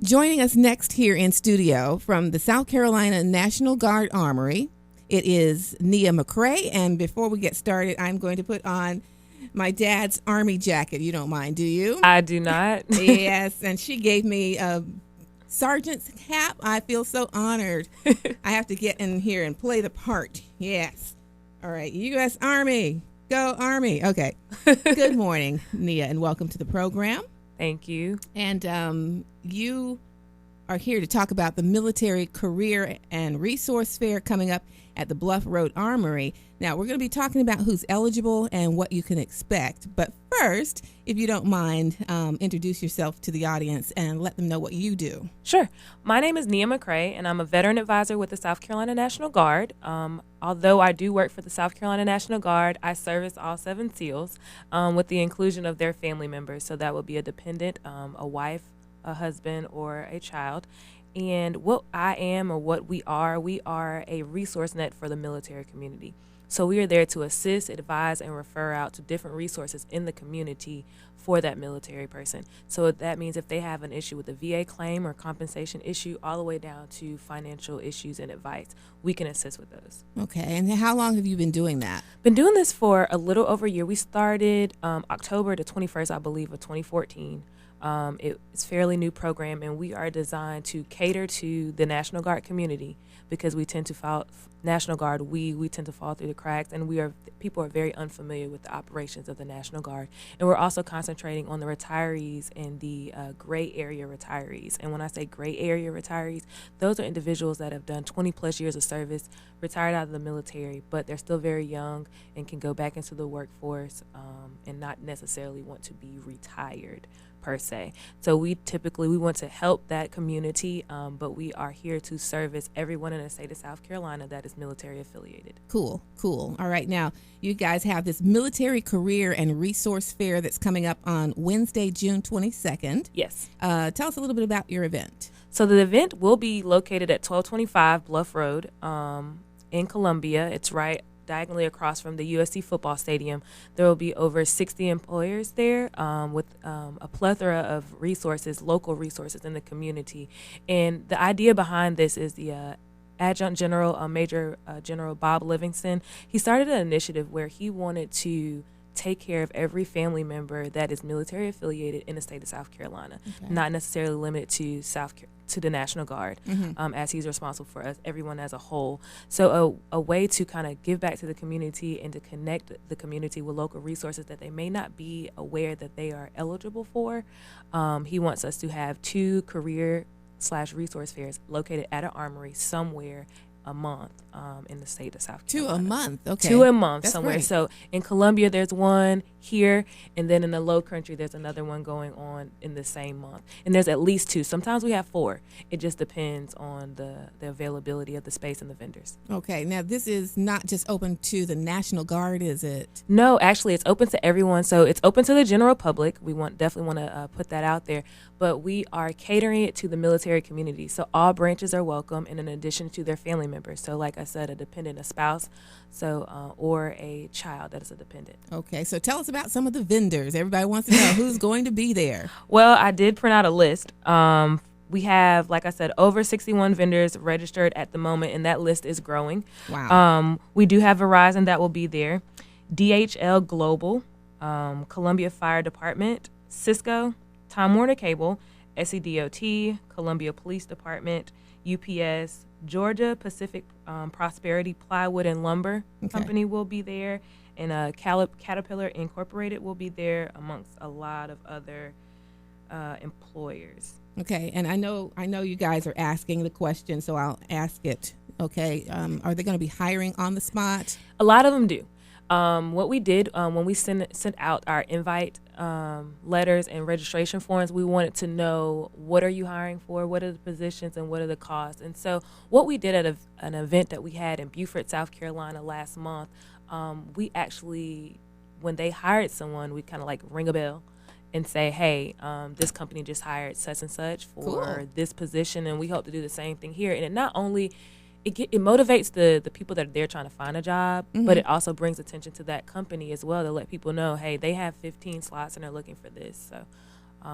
Joining us next here in studio from the South Carolina National Guard Armory, it is Nia McCray. And before we get started, I'm going to put on my dad's Army jacket. You don't mind, do you? I do not. Yes, and she gave me a sergeant's cap. I feel so honored. I have to get in here and play the part. Yes. All right, U.S. Army. Go Army. Okay. Good morning, Nia, and welcome to the program. Thank you. And you are here to talk about the Military Career and Resource Fair coming up at the Bluff Road Armory. Now, we're going to be talking about who's eligible and what you can expect. But first, if you don't mind, introduce yourself to the audience and let them know what you do. Sure. My name is Nia McCray, and I'm a veteran advisor with the South Carolina National Guard. Although I do work for the South Carolina National Guard, I service all 7 SEALs with the inclusion of their family members. So that would be a dependent, a wife, a husband, or a child. And what I am, or what we are a resource net for the military community. So we are there to assist, advise, and refer out to different resources in the community for that military person. So that means if they have an issue with a VA claim or compensation issue, all the way down to financial issues and advice, we can assist with those. Okay, and how long have you been doing that? Been doing this for a little over a year. We started October the 21st, I believe, of 2014. It's a fairly new program, and we are designed to cater to the National Guard community because we tend to fall, National Guard, we tend to fall through the cracks, and people are very unfamiliar with the operations of the National Guard. And we're also concentrating on the retirees and the gray area retirees. And when I say gray area retirees, those are individuals that have done 20 plus years of service, retired out of the military, but they're still very young and can go back into the workforce and not necessarily want to be retired per se. So we want to help that community, but we are here to service everyone in the state of South Carolina that is military affiliated. Cool. All right, now you guys have this Military Career and Resource Fair that's coming up on Wednesday, June 22nd. Yes. Tell us a little bit about your event. So the event will be located at 1225 Bluff Road in Columbia. It's right diagonally across from the USC football stadium. There will be over 60 employers there with a plethora of resources, local resources in the community. And the idea behind this is the Adjutant General, Major General Bob Livingston. He started an initiative where he wanted to take care of every family member that is military affiliated in the state of South Carolina, not necessarily limited to the National Guard, as he's responsible for us, everyone as a whole. So a way to kind of give back to the community and to connect the community with local resources that they may not be aware that they are eligible for. He wants us to have 2 career/resource fairs located at an armory somewhere a month in the state of South Carolina. 2 a month, okay. 2 a month. That's somewhere. Great. So in Columbia, there's one here, and then in the Low Country, there's another one going on in the same month. And there's at least 2. Sometimes we have 4. It just depends on the availability of the space and the vendors. Okay, now this is not just open to the National Guard, is it? No, actually, it's open to everyone. So it's open to the general public. We definitely want to put that out there. But we are catering it to the military community. So all branches are welcome, and in addition to their family members. So like I said, a dependent, a spouse, or a child that is a dependent. Okay, so tell us about some of the vendors. Everybody wants to know who's going to be there. Well, I did print out a list. We have, like I said, over 61 vendors registered at the moment, and that list is growing. Wow. We do have Verizon that will be there, DHL Global, Columbia Fire Department, Cisco, Time Warner Cable, SCDOT, Columbia Police Department, UPS, Georgia Pacific Prosperity Plywood and Lumber Company will be there, and Caterpillar Incorporated will be there, amongst a lot of other employers. Okay, and I know you guys are asking the question, so I'll ask it. Okay, are they going to be hiring on the spot? A lot of them do. What we did when we sent out our invite letters and registration forms, we wanted to know, what are you hiring for, what are the positions, and what are the costs. And so what we did at an event that we had in Beaufort, South Carolina last month, we actually, when they hired someone, we kind of like ring a bell and say, hey, this company just hired such and such for this position, and we hope to do the same thing here. And it not only it motivates the people that are there trying to find a job, but it also brings attention to that company as well to let people know, hey, they have 15 slots and they're looking for this. So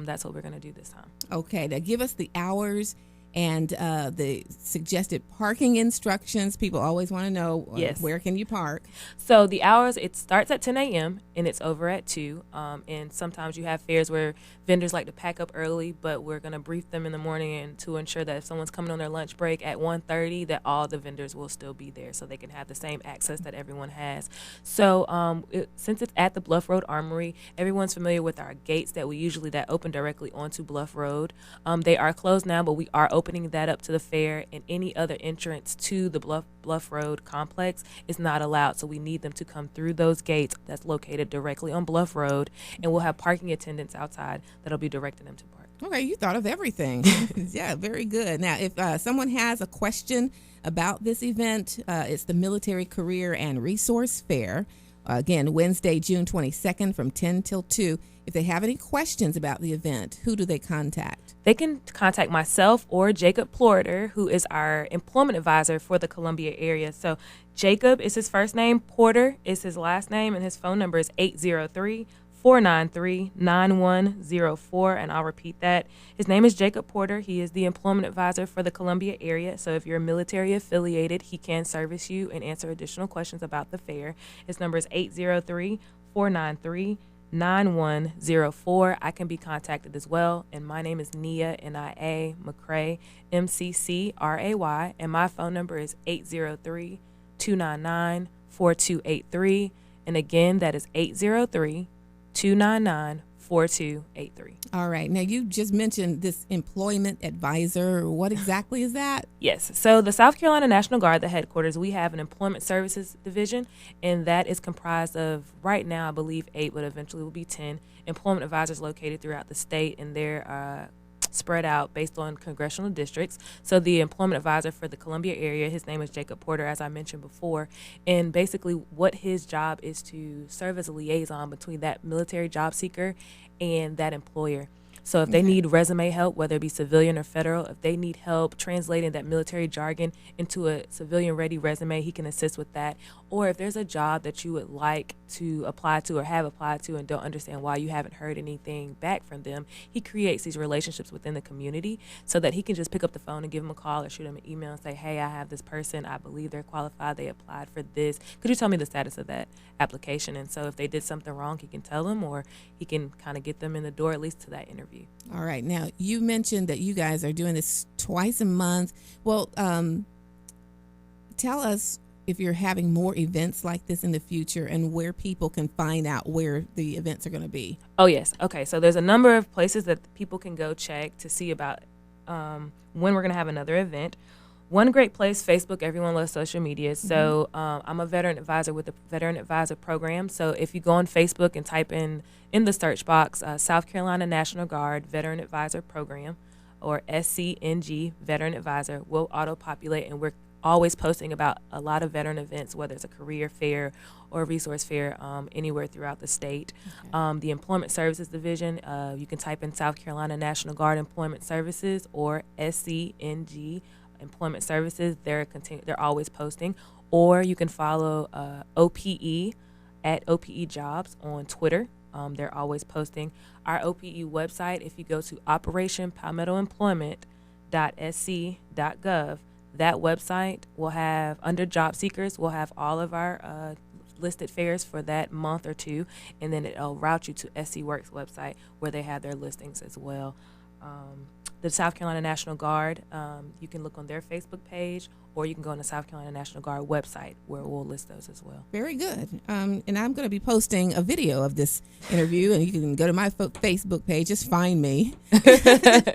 that's what we're going to do this time. Okay, now give us the hours and the suggested parking instructions. People always want to know where can you park. So the hours, it starts at 10 a.m. and it's over at 2. And sometimes you have fairs where vendors like to pack up early, but we're going to brief them in the morning and to ensure that if someone's coming on their lunch break at 1:30, that all the vendors will still be there so they can have the same access that everyone has. So since it's at the Bluff Road Armory, everyone's familiar with our gates that open directly onto Bluff Road. They are closed now, but we are opening that up to the fair, and any other entrance to the Bluff Road complex is not allowed. So we need them to come through those gates that's located directly on Bluff Road, and we'll have parking attendants outside that'll be directing them to park. Okay, you thought of everything. Yeah, very good. Now, if someone has a question about this event, it's the Military Career and Resource Fair. Again, Wednesday, June 22nd from 10 till 2. If they have any questions about the event, who do they contact? They can contact myself or Jacob Porter, who is our employment advisor for the Columbia area. So Jacob is his first name, Porter is his last name, and his phone number is 803-493-9104, and I'll repeat that. His name is Jacob Porter. He is the employment advisor for the Columbia area. So if you're military affiliated, he can service you and answer additional questions about the fair. His number is 803-493-9104. I can be contacted as well, and my name is Nia, N-I-A, McCray, M-C-C-R-A-Y, and my phone number is 803-299-4283, and again, that is 803-299-4283. All right. Now, you just mentioned this employment advisor. What exactly is that? Yes. So the South Carolina National Guard, the headquarters, we have an employment services division, and that is comprised of, right now, I believe 8, but eventually will be 10 employment advisors located throughout the state, and they're spread out based on congressional districts. So the employment advisor for the Columbia area, his name is Jacob Porter, as I mentioned before. And basically what his job is to serve as a liaison between that military job seeker and that employer. So if they need resume help, whether it be civilian or federal, if they need help translating that military jargon into a civilian-ready resume, he can assist with that. Or if there's a job that you would like to apply to or have applied to and don't understand why you haven't heard anything back from them, he creates these relationships within the community so that he can just pick up the phone and give them a call or shoot them an email and say, hey, I have this person. I believe they're qualified. They applied for this. Could you tell me the status of that application? And so if they did something wrong, he can tell them, or he can kind of get them in the door at least to that interview. All right. Now, you mentioned that you guys are doing this twice a month. Well, tell us if you're having more events like this in the future and where people can find out where the events are going to be. Oh, yes. Okay. So there's a number of places that people can go check to see about when we're going to have another event. One great place, Facebook. Everyone loves social media. So I'm a veteran advisor with the Veteran Advisor Program. So if you go on Facebook and type in the search box, South Carolina National Guard Veteran Advisor Program, or SCNG Veteran Advisor, will auto-populate, and we're always posting about a lot of veteran events, whether it's a career fair or a resource fair, anywhere throughout the state. Okay. The Employment Services Division, you can type in South Carolina National Guard Employment Services or SCNG Employment Services. They're always posting. Or you can follow OPE at OPE Jobs on Twitter. They're always posting. Our OPE website, if you go to operationpalmettoemployment.sc.gov, that website will have, under job seekers, we'll have all of our listed fairs for that month or two, and then it'll route you to SC Works website where they have their listings as well. The South Carolina National Guard, you can look on their Facebook page, or you can go on the South Carolina National Guard website where we'll list those as well. Very good. And I'm going to be posting a video of this interview, and you can go to my Facebook page. Just find me.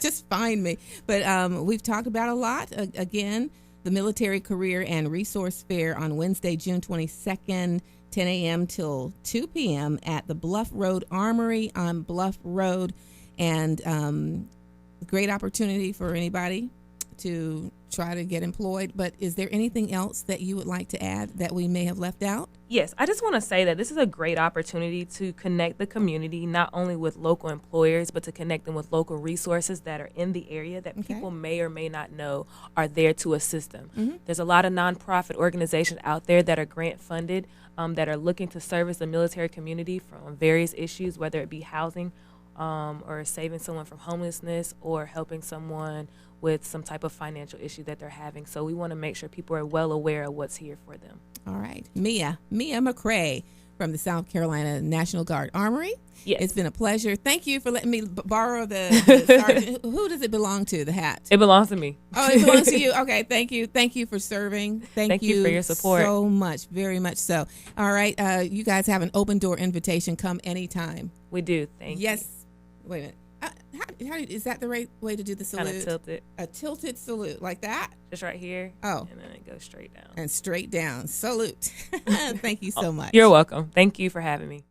Just find me. But we've talked about a lot. Again, the Military Career and Resource Fair on Wednesday, June 22nd, 10 a.m. till 2 p.m. at the Bluff Road Armory on Bluff Road. And great opportunity for anybody to try to get employed. But is there anything else that you would like to add that we may have left out? Yes, I just want to say that this is a great opportunity to connect the community, not only with local employers, but to connect them with local resources that are in the area that people may or may not know are there to assist them. Mm-hmm. There's a lot of nonprofit organizations out there that are grant funded, that are looking to service the military community from various issues, whether it be housing or saving someone from homelessness or helping someone with some type of financial issue that they're having. So we want to make sure people are well aware of what's here for them. All right. Mia McCray from the South Carolina National Guard Armory. Yes. It's been a pleasure. Thank you for letting me borrow the sergeant. Who does it belong to, the hat? It belongs to me. Oh, it belongs to you. Okay, thank you. Thank you for serving. Thank you for your support. So much, very much so. All right, you guys have an open door invitation. Come anytime. We do. Thank you. Yes. Wait a minute. How is that the right way to do the salute? Kind of tilted. A tilted salute, like that? Just right here. Oh. And then it goes straight down. And straight down. Salute. Thank you so much. You're welcome. Thank you for having me.